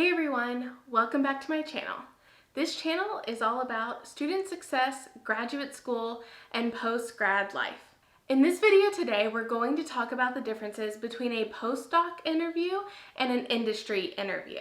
Hey everyone, welcome back to my channel. This channel is all about student success, graduate school, and post-grad life. In this video today, we're going to talk about the differences between a postdoc interview and an industry interview.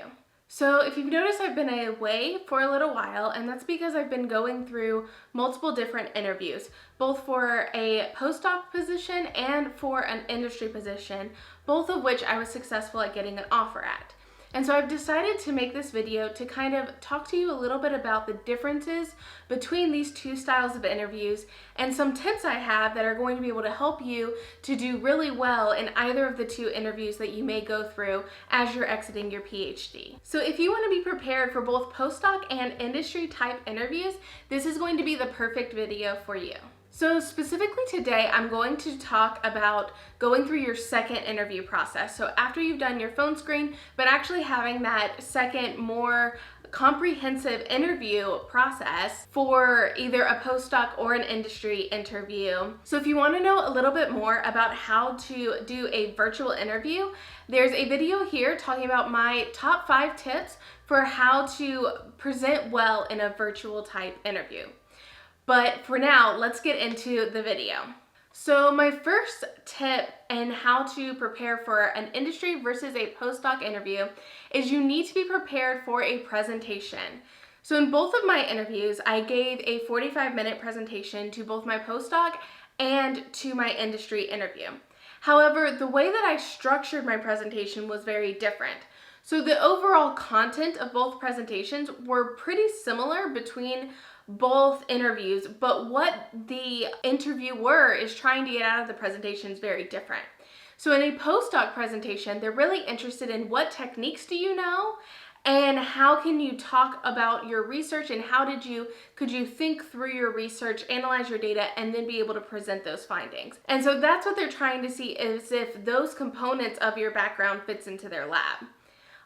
So if you've noticed, I've been away for a little while, and that's because I've been going through multiple different interviews, both for a postdoc position and for an industry position, both of which I was successful at getting an offer at. And so I've decided to make this video to kind of talk to you a little bit about the differences between these two styles of interviews and some tips I have that are going to be able to help you to do really well in either of the two interviews that you may go through as you're exiting your PhD. So if you want to be prepared for both postdoc and industry type interviews, this is going to be the perfect video for you. So specifically today, I'm going to talk about going through your second interview process. So after you've done your phone screen, but actually having that second, more comprehensive interview process for either a postdoc or an industry interview. So if you want to know a little bit more about how to do a virtual interview, there's a video here talking about my top 5 tips for how to present well in a virtual type interview. But for now, let's get into the video. So my first tip in how to prepare for an industry versus a postdoc interview is you need to be prepared for a presentation. So in both of my interviews, I gave a 45-minute presentation to both my postdoc and to my industry interview. However, the way that I structured my presentation was very different. So the overall content of both presentations were pretty similar between both interviews, but what the interviewer is trying to get out of the presentation is very different. So in a postdoc presentation, they're really interested in what techniques do you know and how can you talk about your research and how could you think through your research, analyze your data, and then be able to present those findings. And so that's what they're trying to see, is if those components of your background fits into their lab.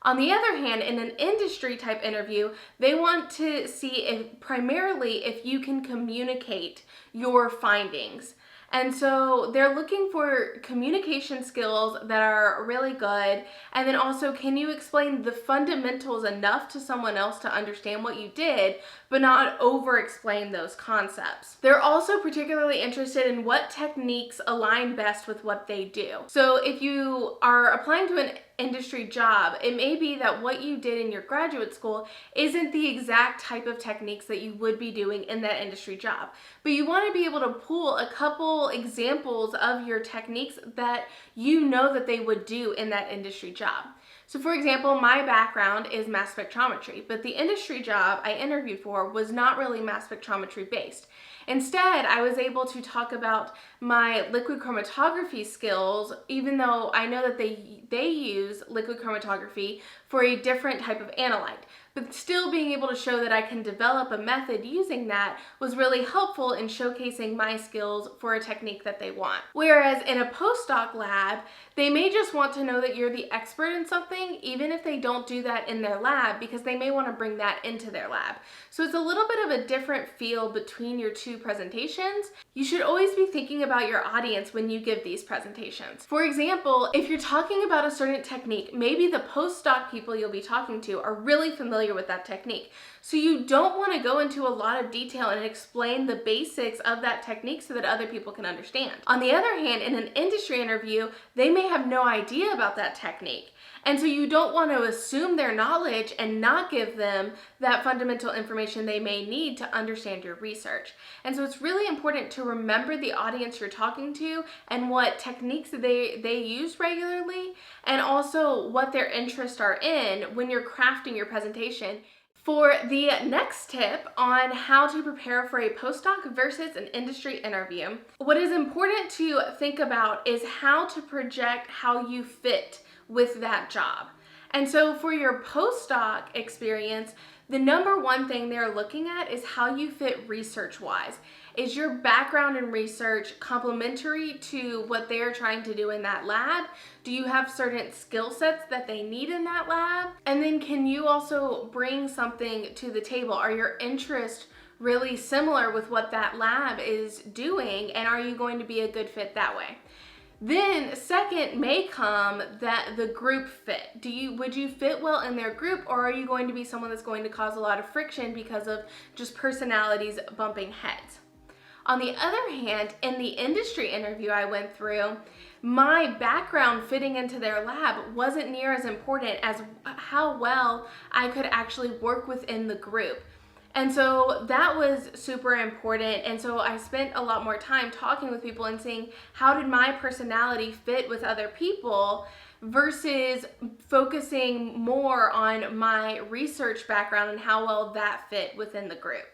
On the other hand, in an industry type interview, they want to see primarily if you can communicate your findings. And so they're looking for communication skills that are really good. And then also, can you explain the fundamentals enough to someone else to understand what you did, but not over-explain those concepts? They're also particularly interested in what techniques align best with what they do. So if you are applying to an industry job, it may be that what you did in your graduate school isn't the exact type of techniques that you would be doing in that industry job. But you want to be able to pull a couple examples of your techniques that you know that they would do in that industry job. So for example, my background is mass spectrometry, but the industry job I interviewed for was not really mass spectrometry based. Instead, I was able to talk about my liquid chromatography skills, even though I know that they use liquid chromatography for a different type of analyte. But still being able to show that I can develop a method using that was really helpful in showcasing my skills for a technique that they want. Whereas in a postdoc lab, they may just want to know that you're the expert in something, even if they don't do that in their lab, because they may want to bring that into their lab. So it's a little bit of a different feel between your two presentations. You should always be thinking about your audience when you give these presentations. For example, if you're talking about a certain technique, maybe the postdoc people you'll be talking to are really familiar with that technique. So you don't want to go into a lot of detail and explain the basics of that technique so that other people can understand. On the other hand, in an industry interview, they may have no idea about that technique. And so you don't want to assume their knowledge and not give them that fundamental information they may need to understand your research. And so it's really important to remember the audience you're talking to and what techniques they use regularly, and also what their interests are in when you're crafting your presentation. For the next tip on how to prepare for a postdoc versus an industry interview, what is important to think about is how to project how you fit with that job. And so for your postdoc experience, the number one thing they're looking at is how you fit research-wise. Is your background in research complementary to what they're trying to do in that lab? Do you have certain skill sets that they need in that lab? And then can you also bring something to the table? Are your interests really similar with what that lab is doing, and are you going to be a good fit that way? Then second may come that the group fit. Would you fit well in their group, or are you going to be someone that's going to cause a lot of friction because of just personalities bumping heads? On the other hand, in the industry interview I went through, my background fitting into their lab wasn't near as important as how well I could actually work within the group. And so that was super important. And so I spent a lot more time talking with people and seeing how did my personality fit with other people versus focusing more on my research background and how well that fit within the group.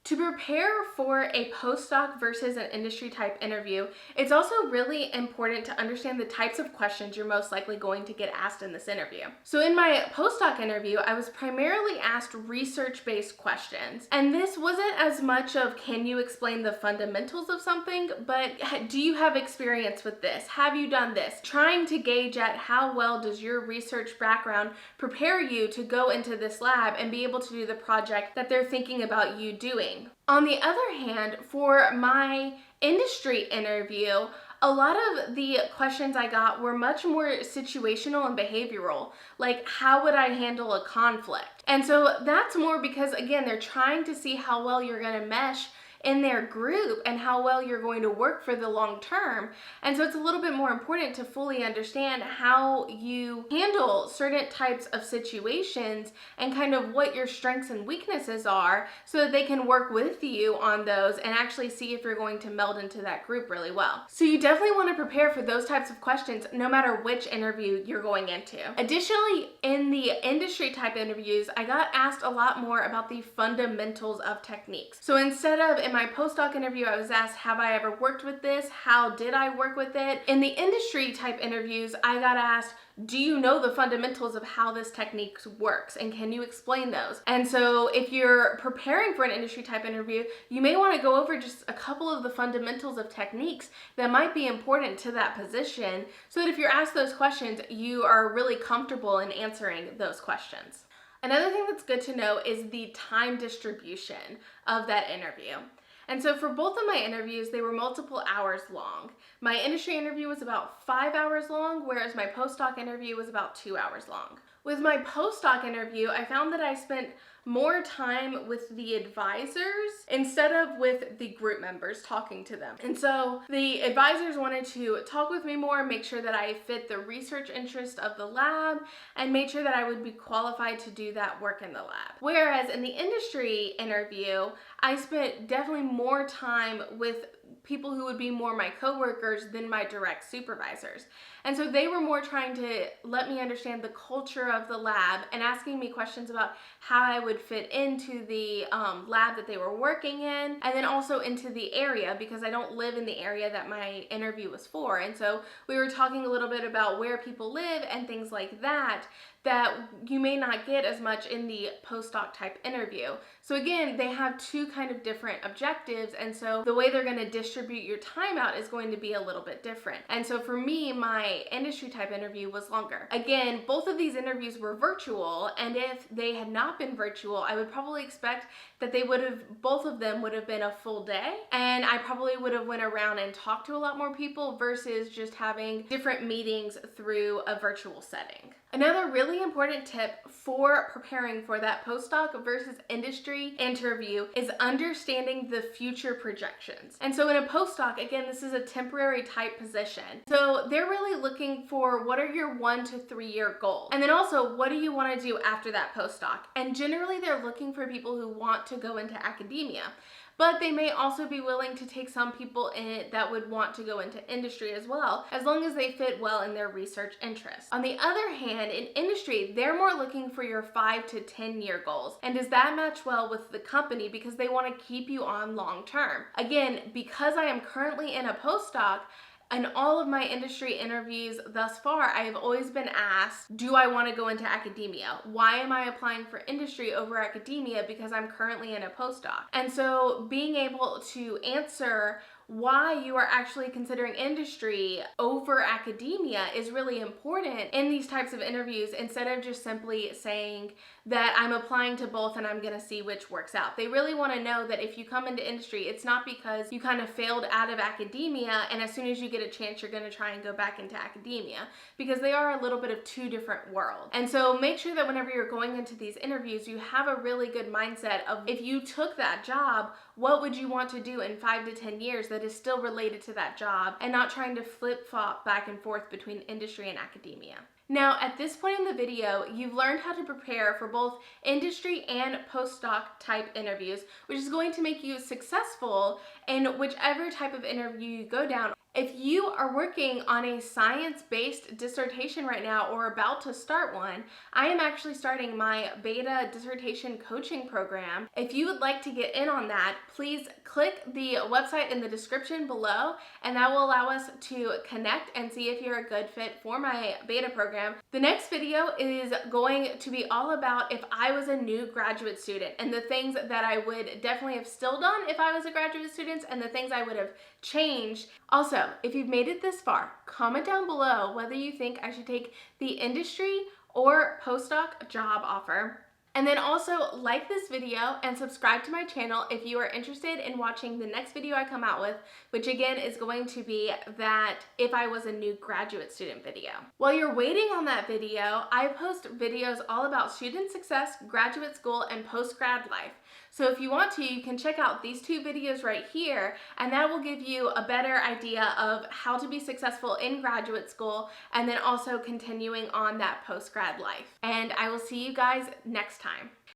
To prepare for a postdoc versus an industry type interview, it's also really important to understand the types of questions you're most likely going to get asked in this interview. So in my postdoc interview, I was primarily asked research-based questions. And this wasn't as much of, can you explain the fundamentals of something, but do you have experience with this? Have you done this? Trying to gauge at how well does your research background prepare you to go into this lab and be able to do the project that they're thinking about you doing. On the other hand, for my industry interview, a lot of the questions I got were much more situational and behavioral, like how would I handle a conflict? And so that's more because, again, they're trying to see how well you're going to mesh in their group and how well you're going to work for the long term. And so it's a little bit more important to fully understand how you handle certain types of situations and kind of what your strengths and weaknesses are so that they can work with you on those and actually see if you're going to meld into that group really well. So you definitely want to prepare for those types of questions no matter which interview you're going into. Additionally, in the industry type interviews, I got asked a lot more about the fundamentals of techniques. So instead of in my postdoc interview, I was asked, have I ever worked with this? How did I work with it? In the industry type interviews, I got asked, do you know the fundamentals of how this technique works, and can you explain those? And so if you're preparing for an industry type interview, you may want to go over just a couple of the fundamentals of techniques that might be important to that position so that if you're asked those questions, you are really comfortable in answering those questions. Another thing that's good to know is the time distribution of that interview. And so for both of my interviews, they were multiple hours long. My industry interview was about 5 hours long, whereas my postdoc interview was about 2 hours long. With my postdoc interview, I found that I spent more time with the advisors instead of with the group members talking to them. And so the advisors wanted to talk with me more, make sure that I fit the research interest of the lab, and made sure that I would be qualified to do that work in the lab. Whereas in the industry interview, I spent definitely more time with people who would be more my coworkers than my direct supervisors. And so they were more trying to let me understand the culture of the lab and asking me questions about how I would fit into the lab that they were working in, and then also into the area, because I don't live in the area that my interview was for. And so we were talking a little bit about where people live and things like that you may not get as much in the postdoc type interview. So again, they have two kind of different objectives, and so the way they're going to distribute your time out is going to be a little bit different. And so for me, my industry type interview was longer. Again, both of these interviews were virtual, and if they had not been virtual, I would probably expect that both of them would have been a full day, and I probably would have went around and talked to a lot more people versus just having different meetings through a virtual setting. Another really important tip for preparing for that postdoc versus industry interview is understanding the future projections. And so in a postdoc, again, this is a temporary type position. So they're really looking for what are your 1 to 3 year goals? And then also, what do you want to do after that postdoc? And generally they're looking for people who want to go into academia. But they may also be willing to take some people in that would want to go into industry as well, as long as they fit well in their research interests. On the other hand, in industry, they're more looking for your 5 to 10 year goals. And does that match well with the company, because they want to keep you on long term? Again, because I am currently in a postdoc, in all of my industry interviews thus far, I have always been asked, do I want to go into academia? Why am I applying for industry over academia? Because I'm currently in a postdoc. And so being able to answer why you are actually considering industry over academia is really important in these types of interviews, instead of just simply saying that I'm applying to both and I'm gonna see which works out. They really want to know that if you come into industry, it's not because you kind of failed out of academia and as soon as you get a chance you're going to try and go back into academia, because they are a little bit of two different worlds. And so make sure that whenever you're going into these interviews, you have a really good mindset of, if you took that job, what would you want to do in 5 to 10 years that is still related to that job, and not trying to flip-flop back and forth between industry and academia. Now, at this point in the video, you've learned how to prepare for both industry and postdoc type interviews, which is going to make you successful in whichever type of interview you go down. If you are working on a science-based dissertation right now or about to start one, I am actually starting my beta dissertation coaching program. If you would like to get in on that, please click the website in the description below, and that will allow us to connect and see if you're a good fit for my beta program. The next video is going to be all about if I was a new graduate student and the things that I would definitely have still done if I was a graduate student and the things I would have changed. Also, if you've made it this far, comment down below whether you think I should take the industry or postdoc job offer. And then also like this video and subscribe to my channel if you are interested in watching the next video I come out with, which again is going to be that if I was a new graduate student video. While you're waiting on that video, I post videos all about student success, graduate school, and post-grad life. So if you want to, you can check out these 2 videos right here, and that will give you a better idea of how to be successful in graduate school and then also continuing on that post-grad life. And I will see you guys next time.